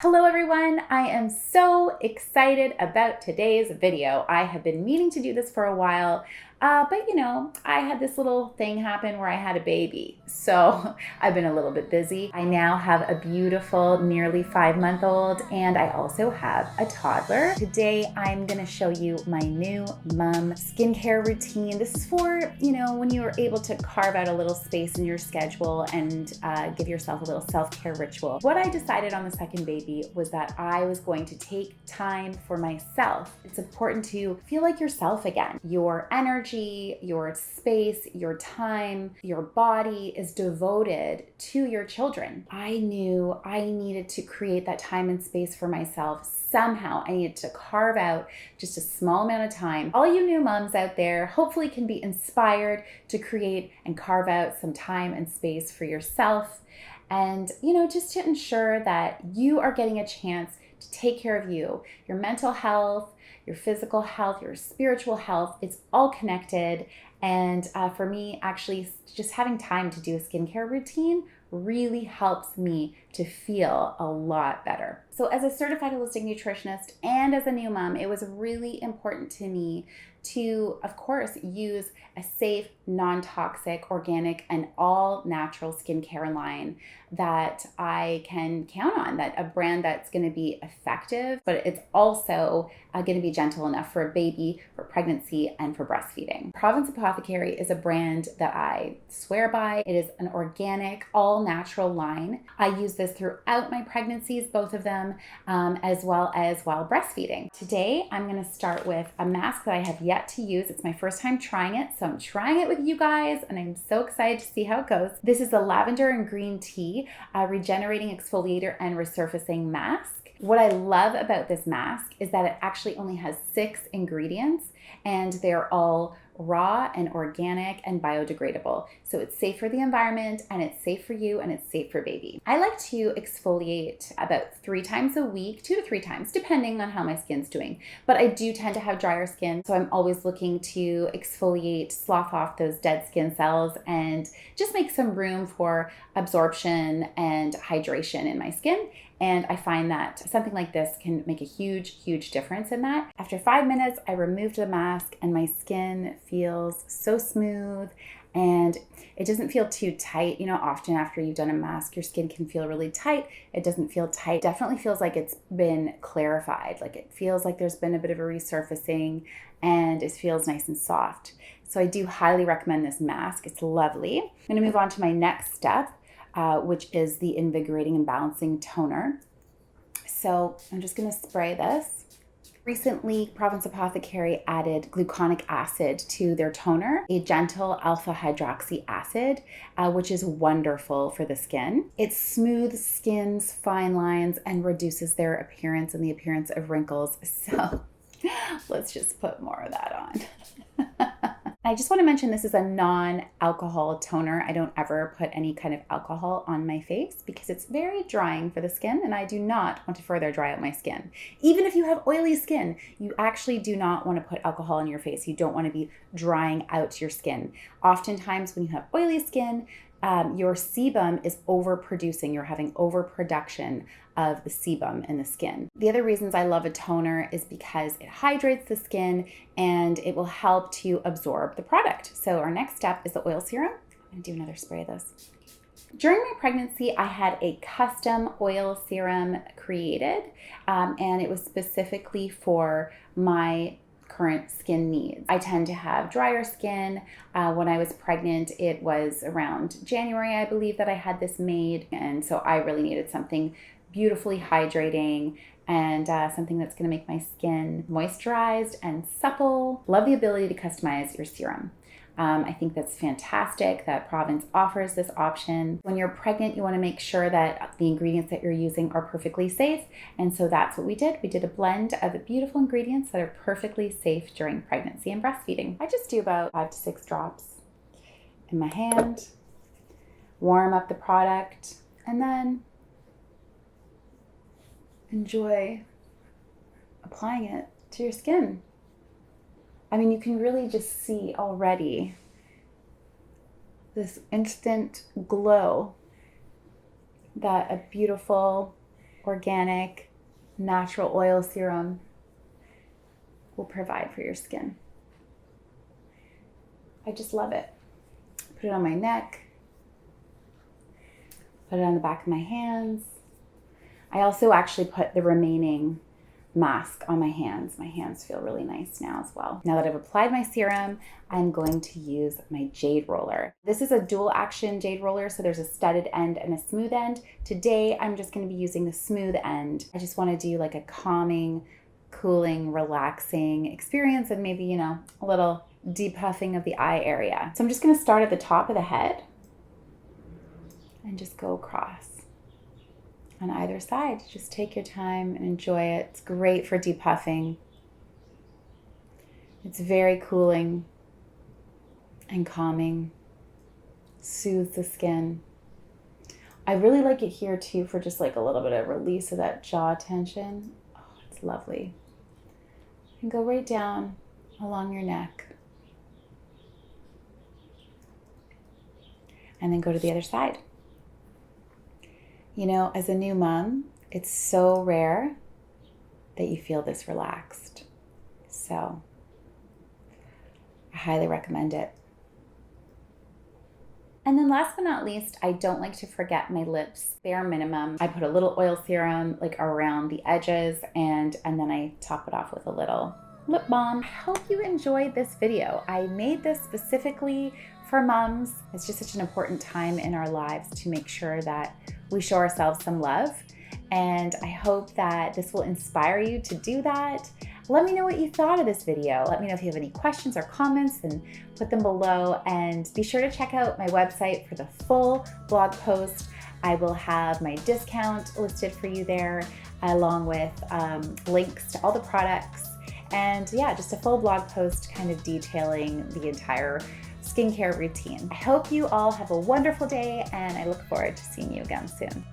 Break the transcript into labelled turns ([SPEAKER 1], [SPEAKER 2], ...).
[SPEAKER 1] Hello everyone, I am so excited about today's video. I have been meaning to do this for a while, but I had this little thing happen where I had a baby. So I've been a little bit busy. I now have a beautiful, nearly 5-month-old, and I also have a toddler. Today, I'm gonna show you my new mom skincare routine. This is for, when you are able to carve out a little space in your schedule and give yourself a little self-care ritual. What I decided on the second baby was that I was going to take time for myself. It's important to feel like yourself again. Your energy, your space, your time, your body is devoted to your children. I knew I needed to create that time and space for myself. Somehow I needed to carve out just a small amount of time. All you new moms out there hopefully can be inspired to create and carve out some time and space for yourself. And, just to ensure that you are getting a chance to take care of you, your mental health, your physical health, your spiritual health, it's all connected. And for me, actually, just having time to do a skincare routine really helps me to feel a lot better. So as a certified holistic nutritionist and as a new mom, it was really important to me to, of course, use a safe, non-toxic, organic, and all natural skincare line that I can count on, that a brand that's going to be effective, but it's also going to be gentle enough for a baby, for pregnancy, and for breastfeeding. Province Apothecary is a brand that I swear by. It is an organic, all natural line. I use this throughout my pregnancies, both of them, as well as while breastfeeding. Today, I'm going to start with a mask that I have yet to use. It's my first time trying it, so I'm trying it with you guys, and I'm so excited to see how it goes. This is a lavender and green tea regenerating exfoliator and resurfacing mask. What I love about this mask is that it actually only has 6 ingredients, and they're all raw and organic and biodegradable. So it's safe for the environment, and it's safe for you, and it's safe for baby. I like to exfoliate about 3 times a week, 2 to 3 times, depending on how my skin's doing. But I do tend to have drier skin, so I'm always looking to exfoliate, slough off those dead skin cells, and just make some room for absorption and hydration in my skin. And I find that something like this can make a huge, huge difference in that. After 5 minutes, I removed the mask and my skin feels so smooth and it doesn't feel too tight. Often after you've done a mask, your skin can feel really tight. It doesn't feel tight. It definitely feels like it's been clarified. Like it feels like there's been a bit of a resurfacing and it feels nice and soft. So I do highly recommend this mask. It's lovely. I'm gonna move on to my next step, which is the invigorating and balancing toner. So I'm just gonna spray this. Recently, Province Apothecary added gluconic acid to their toner, a gentle alpha hydroxy acid, which is wonderful for the skin. It smooths skin's fine lines and reduces their appearance and the appearance of wrinkles. So let's just put more of that on. I just want to mention this is a non-alcohol toner. I don't ever put any kind of alcohol on my face because it's very drying for the skin and I do not want to further dry out my skin. Even if you have oily skin, you actually do not want to put alcohol on your face. You don't want to be drying out your skin. Oftentimes when you have oily skin, your sebum is overproducing. You're having overproduction of the sebum in the skin. The other reasons I love a toner is because it hydrates the skin and it will help to absorb the product. So our next step is the oil serum. I'm gonna do another spray of this. During my pregnancy, I had a custom oil serum created, and it was specifically for my current skin needs. I tend to have drier skin. When I was pregnant, it was around January, I believe, that I had this made. And so I really needed something beautifully hydrating and something that's gonna make my skin moisturized and supple. Love the ability to customize your serum. I think that's fantastic that Province offers this option. When you're pregnant, you want to make sure that the ingredients that you're using are perfectly safe. And so that's what we did. We did a blend of the beautiful ingredients that are perfectly safe during pregnancy and breastfeeding. I just do about 5 to 6 drops in my hand, warm up the product, and then enjoy applying it to your skin. I mean, you can really just see already this instant glow that a beautiful organic, natural oil serum will provide for your skin. I just love it. Put it on my neck, put it on the back of my hands. I also actually put the remaining mask on my hands. My hands feel really nice now as well. Now that I've applied my serum, I'm going to use my jade roller. This is a dual action jade roller, so there's a studded end and a smooth end. Today, I'm just going to be using the smooth end. I just want to do like a calming, cooling, relaxing experience and maybe, a little depuffing of the eye area. So I'm just going to start at the top of the head and just go across on either side. Just take your time and enjoy it. It's great for depuffing. It's very cooling and calming. Soothes the skin. I really like it here too for just like a little bit of release of that jaw tension. Oh, it's lovely. And go right down along your neck. And then go to the other side. As a new mom, it's so rare that you feel this relaxed. So I highly recommend it. And then last but not least, I don't like to forget my lips, bare minimum. I put a little oil serum like around the edges and then I top it off with a little lip balm. I hope you enjoyed this video. I made this specifically for moms. It's just such an important time in our lives to make sure that we show ourselves some love. And I hope that this will inspire you to do that. Let me know what you thought of this video. Let me know if you have any questions or comments, and put them below. And be sure to check out my website for the full blog post. I will have my discount listed for you there, along with links to all the products. And yeah, just a full blog post kind of detailing the entire skincare routine. I hope you all have a wonderful day, and I look forward to seeing you again soon.